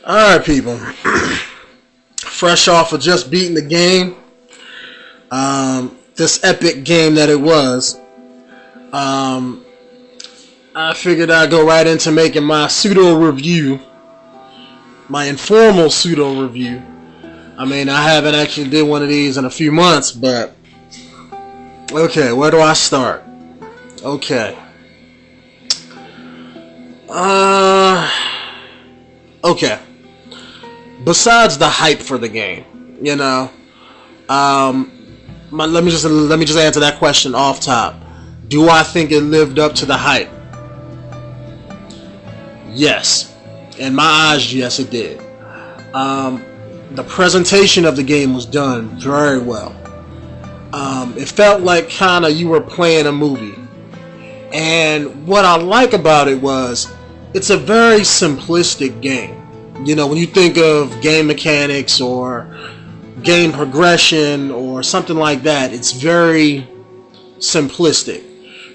Alright, people. Fresh off of just beating the game. This epic game that it was. I figured I'd go right into making my pseudo review. My informal pseudo review. I mean, I haven't actually did one of these in a few months, but okay, where do I start? Okay. Okay. Besides the hype for the game, you know, let me just answer that question off top. Do I think it lived up to the hype? Yes. In my eyes, yes, it did. The presentation of the game was done very well. It felt like kind of you were playing a movie. And what I like about it was it's a very simplistic game. You know, when you think of game mechanics or game progression or something like that, it's very simplistic.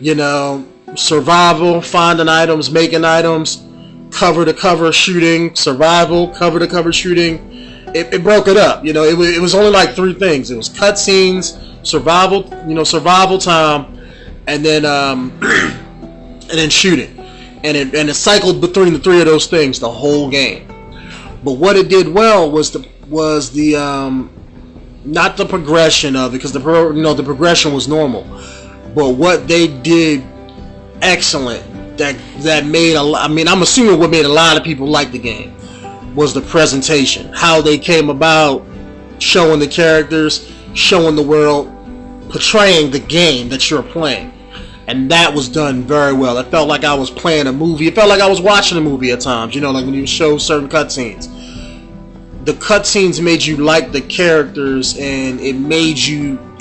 You know, survival, finding items, making items, cover to cover shooting, survival, cover to cover shooting. It broke it up. You know, it was only like three things. It was cutscenes, survival, survival time, and then shooting. And it cycled between the three of those things the whole game. But what it did well was the not the progression of it, because the progression was normal, but what they did excellent that made I'm assuming what made a lot of people like the game was the presentation, how they came about showing the characters, showing the world, portraying the game that you're playing. And that was done very well. It felt like I was playing a movie. It felt like I was watching a movie at times. You know, like when you show certain cutscenes. The cutscenes made you like the characters, and it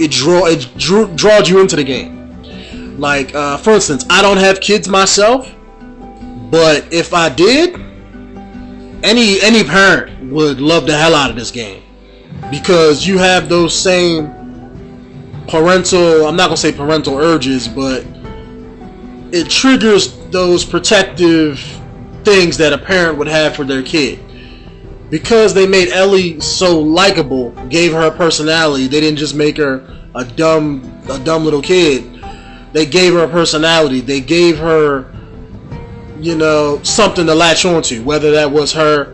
drawed you into the game. Like, for instance, I don't have kids myself, but if I did, any parent would love the hell out of this game, because you have those same parental, I'm not going to say parental urges, but it triggers those protective things that a parent would have for their kid. Because they made Ellie so likable, gave her a personality, they didn't just make her a dumb little kid. They gave her a personality. They gave her, something to latch onto, whether that was her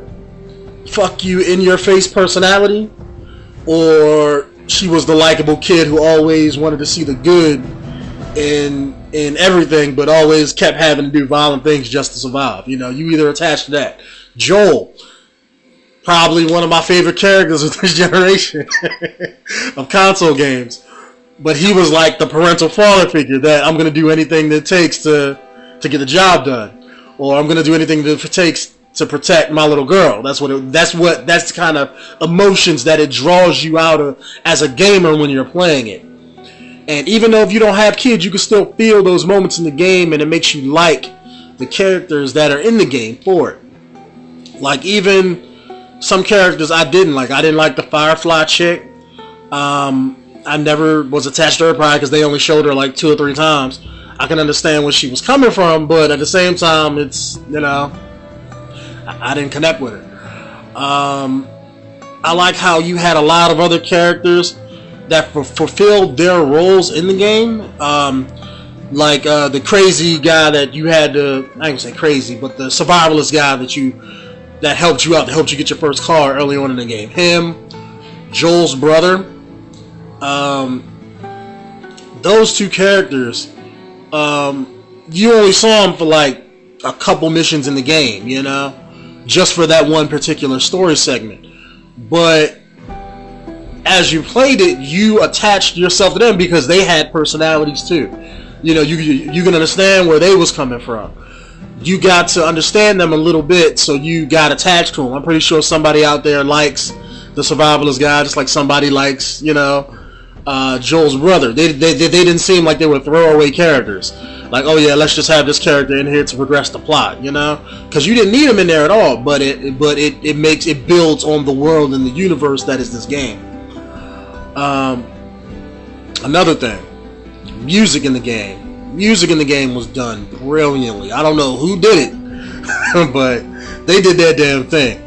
fuck you in your face personality, or she was the likable kid who always wanted to see the good in everything, but always kept having to do violent things just to survive. You either attached to that. Joel, probably one of my favorite characters of this generation of console games, but he was like the parental father figure that I'm going to do anything that it takes to get the job done, or I'm going to do anything that it takes to protect my little girl. That's the kind of emotions that it draws you out of as a gamer when you're playing it. And even though if you don't have kids, you can still feel those moments in the game, and it makes you like the characters that are in the game for it. Like, even some characters I didn't like. I didn't like the Firefly chick. I never was attached to her, probably because they only showed her like 2 or 3 times. I can understand where she was coming from, but at the same time, it's, I didn't connect with her. I like how you had a lot of other characters that fulfilled their roles in the game. Like the crazy guy that you had to, I ain't gonna say crazy, but the survivalist guy that helped you out, that helped you get your first car early on in the game. Him, Joel's brother, those two characters, you only saw them for like a couple missions in the game, just for that one particular story segment. But as you played it, you attached yourself to them because they had personalities too. You can understand where they was coming from. You got to understand them a little bit, so you got attached to them. I'm pretty sure somebody out there likes the survivalist guy, just like somebody likes, Joel's brother. They didn't seem like they were throwaway characters. Like, oh yeah, let's just have this character in here to progress the plot, because you didn't need him in there at all. But it builds on the world and the universe that is this game. Another thing, music in the game. Music in the game was done brilliantly. I don't know who did it, but they did their damn thing.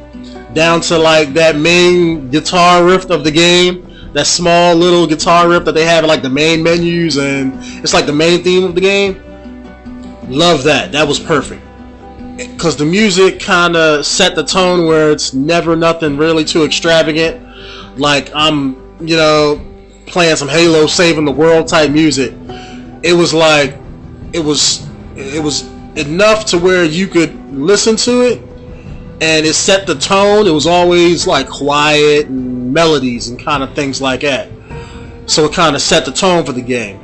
down to like that main guitar riff of the game, that small little guitar riff that they have in like the main menus, and it's like the main theme of the game. Love that. That was perfect, because the music kind of set the tone where it's never nothing really too extravagant, like I'm, you know, playing some Halo saving the world type music. It was like, it was enough to where you could listen to it and it set the tone. It was always like quiet and melodies and kind of things like that, so it kind of set the tone for the game.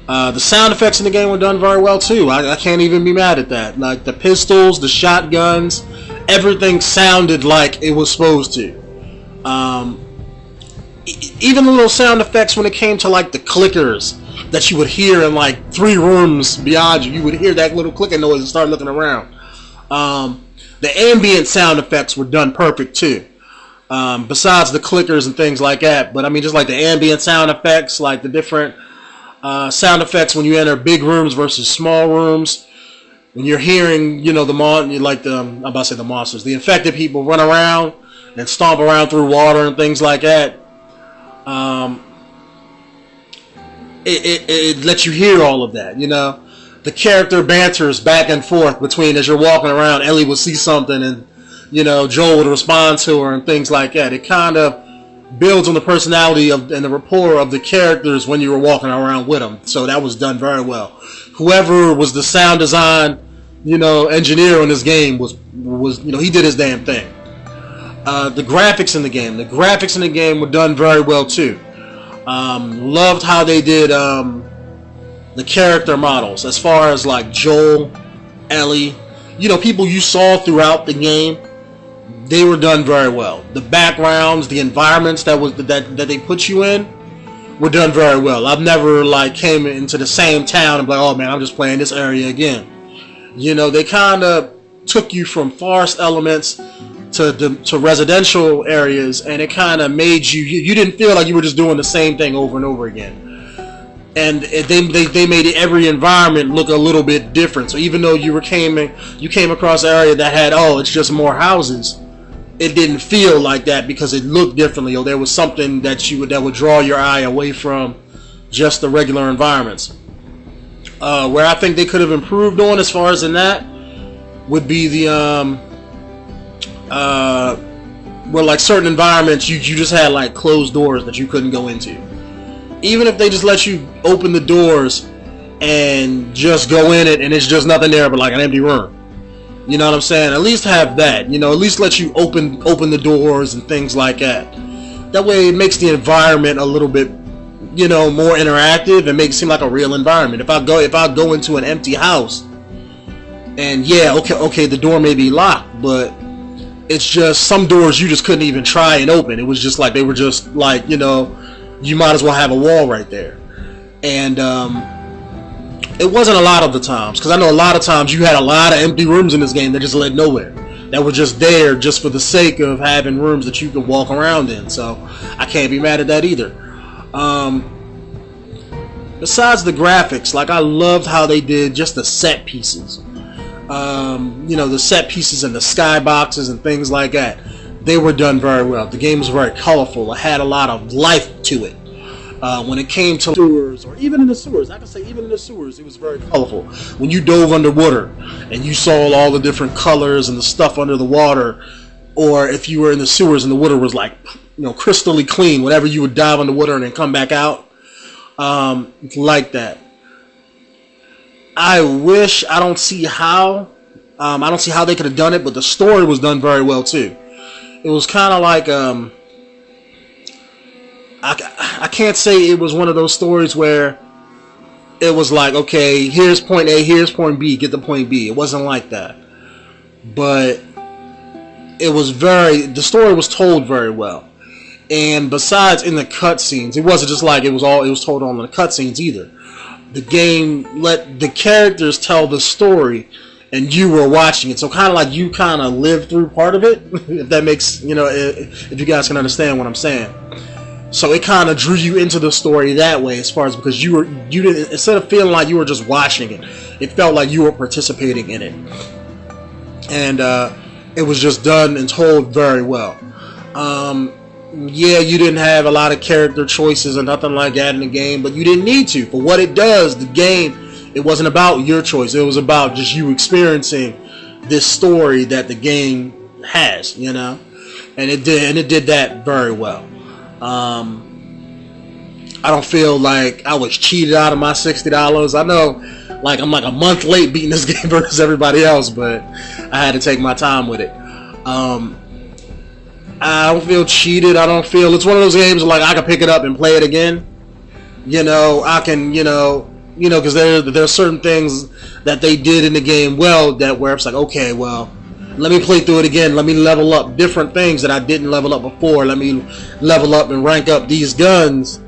The sound effects in the game were done very well too. I can't even be mad at that. Like the pistols, the shotguns, everything sounded like it was supposed to. Even the little sound effects when it came to like the clickers that you would hear in like 3 rooms beyond you. You would hear that little clicking noise and start looking around. The ambient sound effects were done perfect too. Besides the clickers and things like that. But I mean, just like the ambient sound effects, like the different sound effects when you enter big rooms versus small rooms. When you're hearing, you know, I'm about to say the monsters, the infected people run around and stomp around through water and things like that. It lets you hear all of that, you know. The character banters back and forth between, as you're walking around, Ellie will see something and, you know, Joel would respond to her and things like that. It kind of builds on the personality of and the rapport of the characters when you were walking around with them. So that was done very well. Whoever was the sound design, you know, engineer on this game was you know, he did his damn thing. The graphics in the game were done very well too. Loved how they did the character models, as far as like Joel, Ellie, you know, people you saw throughout the game. They were done very well. The backgrounds, the environments that they put you in were done very well. I've never like came into the same town and be like, oh man, I'm just playing this area again. You know, they kind of took you from forest elements to residential areas, and it kind of made you didn't feel like you were just doing the same thing over and over again. And they made every environment look a little bit different. So even though you came across an area that had, oh, it's just more houses, it didn't feel like that because it looked differently, or there was something that would draw your eye away from just the regular environments. Where I think they could have improved on, as far as in that, would be the where like certain environments you just had like closed doors that you couldn't go into. Even if they just let you open the doors and just go in it and it's just nothing there but like an empty room. You know what I'm saying? At least have that. You know, at least let you open the doors and things like that. That way it makes the environment a little bit, you know, more interactive and makes it seem like a real environment. If I go into an empty house and yeah, okay, the door may be locked, but it's just some doors you just couldn't even try and open. It was just like they were just like, you know, you might as well have a wall right there. And it wasn't a lot of the times, because I know a lot of times you had a lot of empty rooms in this game that just led nowhere, that were just there just for the sake of having rooms that you could walk around in. So I can't be mad at that either. Besides the graphics, like I loved how they did just the set pieces. You know, the set pieces and the skyboxes and things like that. They were done very well. The game was very colorful. It had a lot of life to it. When it came to sewers, or even in the sewers, I can say even in the sewers, it was very colorful. When you dove underwater and you saw all the different colors and the stuff under the water, or if you were in the sewers and the water was like, you know, crystally clean, whenever you would dive underwater and then come back out, like that. I don't see how they could have done it, but the story was done very well too. It was kind of like, I can't say it was one of those stories where it was like, okay, here's point A, here's point B, get to point B. It wasn't like that. But the story was told very well. And besides in the cutscenes, it wasn't just like it was told on the cutscenes either. The game let the characters tell the story and you were watching it. So kind of like you kind of lived through part of it, if that makes, you know, if you guys can understand what I'm saying. So it kind of drew you into the story that way, as far as because you didn't, instead of feeling like you were just watching it, it felt like you were participating in it. And it was just done and told very well. Yeah, you didn't have a lot of character choices or nothing like that in the game, but you didn't need to. For what it does, the game, it wasn't about your choice. It was about just you experiencing this story that the game has, you know, and it did that very well. I don't feel like I was cheated out of my $60. I know, like, I'm like a month late beating this game versus everybody else, but I had to take my time with it. I don't feel cheated. I don't feel, it's one of those games where, like, I can pick it up and play it again. You know, I can, because there are certain things that they did in the game well that where it's like, okay, well, let me play through it again. Let me level up different things that I didn't level up before. Let me level up and rank up these guns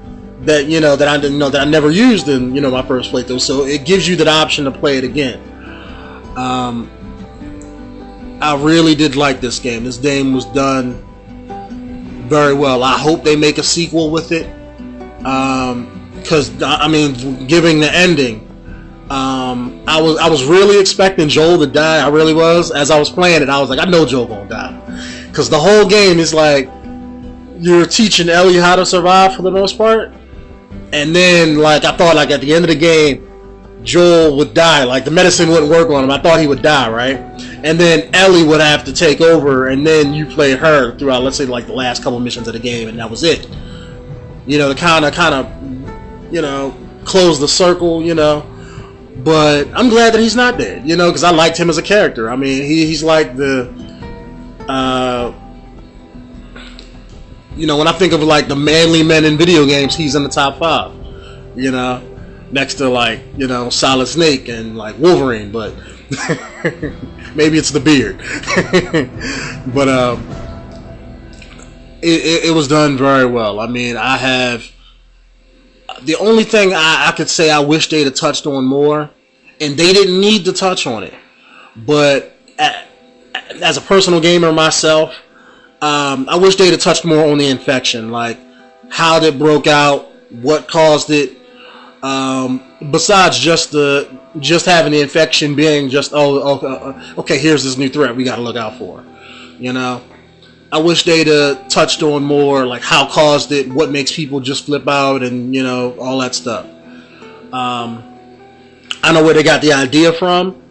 that that I didn't know, that I never used in my first playthrough. So it gives you that option to play it again. I really did like this game. This game was done very well. I hope they make a sequel with it. Because I mean, giving the ending, I was really expecting Joel to die. I really was. As I was playing it, I was like, I know Joel gonna die, because the whole game is like you're teaching Ellie how to survive for the most part, and then like I thought, like at the end of the game, Joel would die. Like the medicine wouldn't work on him. I thought he would die, right? And then Ellie would have to take over, and then you play her throughout, let's say, like the last couple missions of the game, and that was it. To kind of close the circle, But I'm glad that he's not dead, because I liked him as a character. I mean, he's like the, when I think of like the manly men in video games, he's in the top 5, next to like, Solid Snake and like Wolverine, but maybe it's the beard. But it was done very well. I mean, the only thing I could say I wish they'd have touched on more, and they didn't need to touch on it, but as a personal gamer myself, I wish they'd have touched more on the infection, like how it broke out, what caused it, besides just having the infection being just, okay, here's this new threat we got to look out for, I wish they'd touched on more, like how caused it, what makes people just flip out, and all that stuff. I know where they got the idea from,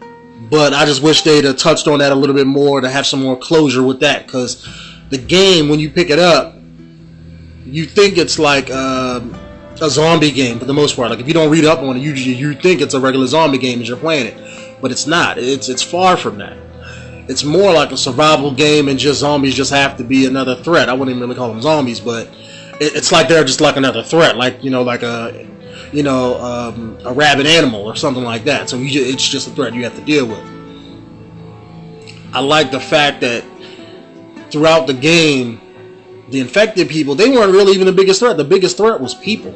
but I just wish they'd touched on that a little bit more to have some more closure with that. Because the game, when you pick it up, you think it's like a zombie game for the most part. Like if you don't read up on it, you think it's a regular zombie game as you're playing it, but it's not. It's far from that. It's more like a survival game, and just zombies just have to be another threat. I wouldn't even really call them zombies, but it's like they're just like another threat, like like a rabid animal or something like that. So it's just a threat you have to deal with. I like the fact that throughout the game, the infected people, they weren't really even the biggest threat. The biggest threat was people.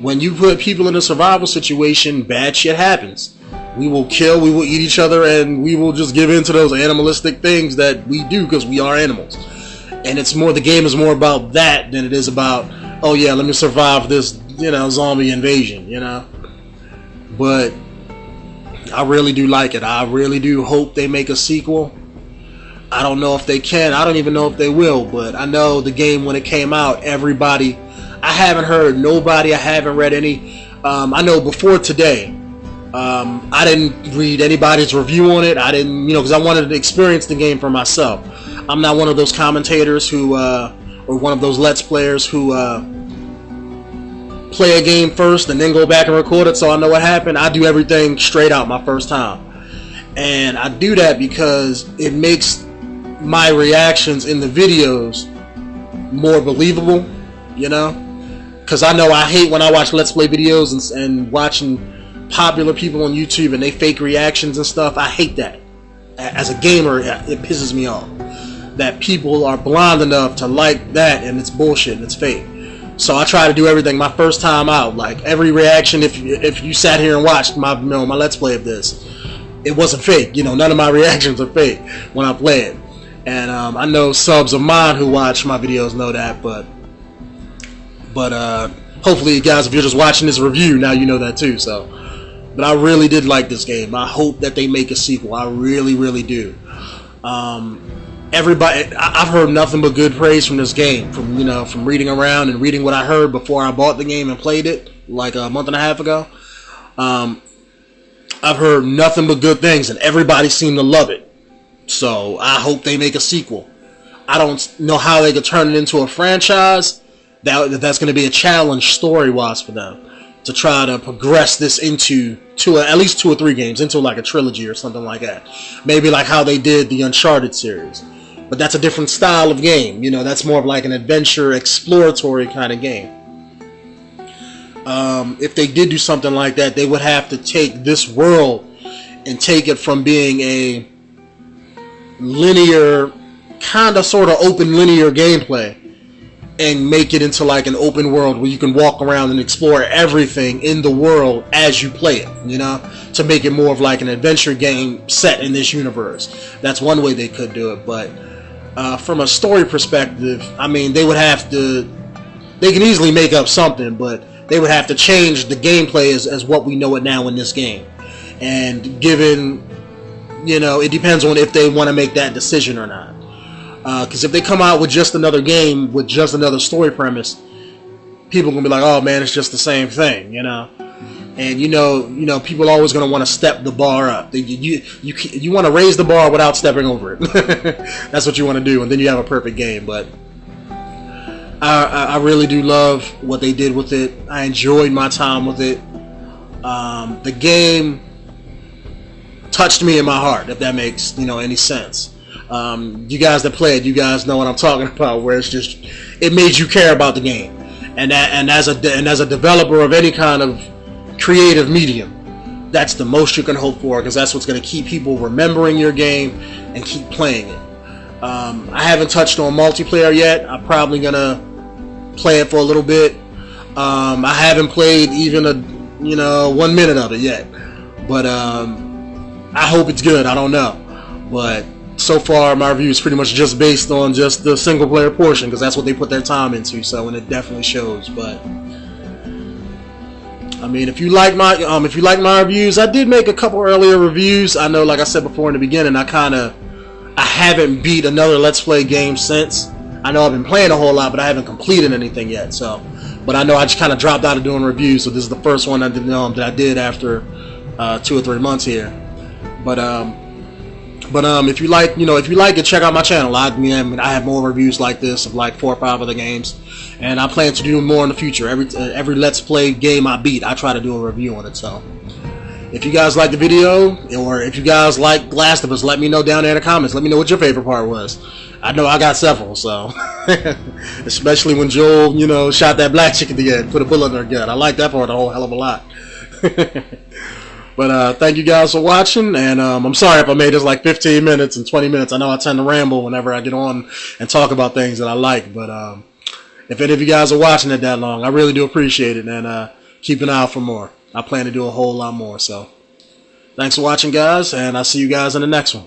When you put people in a survival situation, bad shit happens. We will kill, we will eat each other, and we will just give in to those animalistic things that we do because we are animals. And it's more, the game is more about that than it is about, oh yeah, let me survive this, zombie invasion, But I really do like it. I really do hope they make a sequel. I don't know if they can. I don't even know if they will, but I know the game, when it came out, everybody, I haven't heard nobody, I haven't read any, I know before today, I didn't read anybody's review on it. I didn't, because I wanted to experience the game for myself. I'm not one of those commentators who, or one of those Let's Players who play a game first and then go back and record it so I know what happened. I do everything straight out my first time. And I do that because it makes my reactions in the videos more believable, Because I know I hate when I watch Let's Play videos and watching popular people on YouTube and they fake reactions and stuff. I hate that. As a gamer, it pisses me off that people are blind enough to like that, and it's bullshit and it's fake. So I try to do everything my first time out, like every reaction. If you sat here and watched my my Let's Play of this, it wasn't fake. None of my reactions are fake when I play it. And I know subs of mine who watch my videos know that, but hopefully you guys, if you're just watching this review, now you know that too. So, but I really did like this game. I hope that they make a sequel. I really, really do. Everybody, I've heard nothing but good praise from this game. From reading around and reading what I heard before I bought the game and played it like a month and a half ago. I've heard nothing but good things, and everybody seemed to love it. So I hope they make a sequel. I don't know how they could turn it into a franchise. That's going to be a challenge story-wise for them to try to progress this into at least 2 or 3 games, into like a trilogy or something like that. Maybe like how they did the Uncharted series. But that's a different style of game. That's more of like an adventure, exploratory kind of game. If they did do something like that, they would have to take this world and take it from being a linear, kind of sort of open linear gameplay and make it into like an open world where you can walk around and explore everything in the world as you play it, to make it more of like an adventure game set in this universe. That's one way they could do it. But from a story perspective, I mean, they can easily make up something, but they would have to change the gameplay as what we know it now in this game. And given, it depends on if they want to make that decision or not. Because if they come out with just another game with just another story premise, people are gonna be like, "Oh man, it's just the same thing," And people are always gonna want to step the bar up. You want to raise the bar without stepping over it. That's what you want to do, and then you have a perfect game. But I really do love what they did with it. I enjoyed my time with it. The game touched me in my heart, if that makes any sense. You guys that played, you guys know what I'm talking about, where it made you care about the game, and as a developer of any kind of creative medium, that's the most you can hope for, because that's what's going to keep people remembering your game and keep playing it. I haven't touched on multiplayer yet. I'm probably gonna play it for a little bit. I haven't played even 1 minute of it yet, but I hope it's good. I don't know, but so far my review is pretty much just based on just the single player portion, because that's what they put their time into. So, and it definitely shows. But I mean, if you like my reviews, I did make a couple earlier reviews. I know, like I said before in the beginning, I haven't beat another Let's Play game since. I know I've been playing a whole lot, but I haven't completed anything yet. So, but I know I just kind of dropped out of doing reviews. So this is the first one that I did after 2 or 3 months here. But if you like it, check out my channel. I have more reviews like this of like 4 or 5 other games, and I plan to do more in the future. Every Let's Play game I beat, I try to do a review on it. So if you guys like the video, or if you guys like Last of Us, let me know down there in the comments. Let me know what your favorite part was. I know I got several, so especially when Joel, shot that black chick at the end, put a bullet in her gut. I like that part a whole hell of a lot. But thank you guys for watching, and I'm sorry if I made this like 15 minutes and 20 minutes. I know I tend to ramble whenever I get on and talk about things that I like, but if any of you guys are watching it that long, I really do appreciate it, and keep an eye out for more. I plan to do a whole lot more, so thanks for watching, guys, and I'll see you guys in the next one.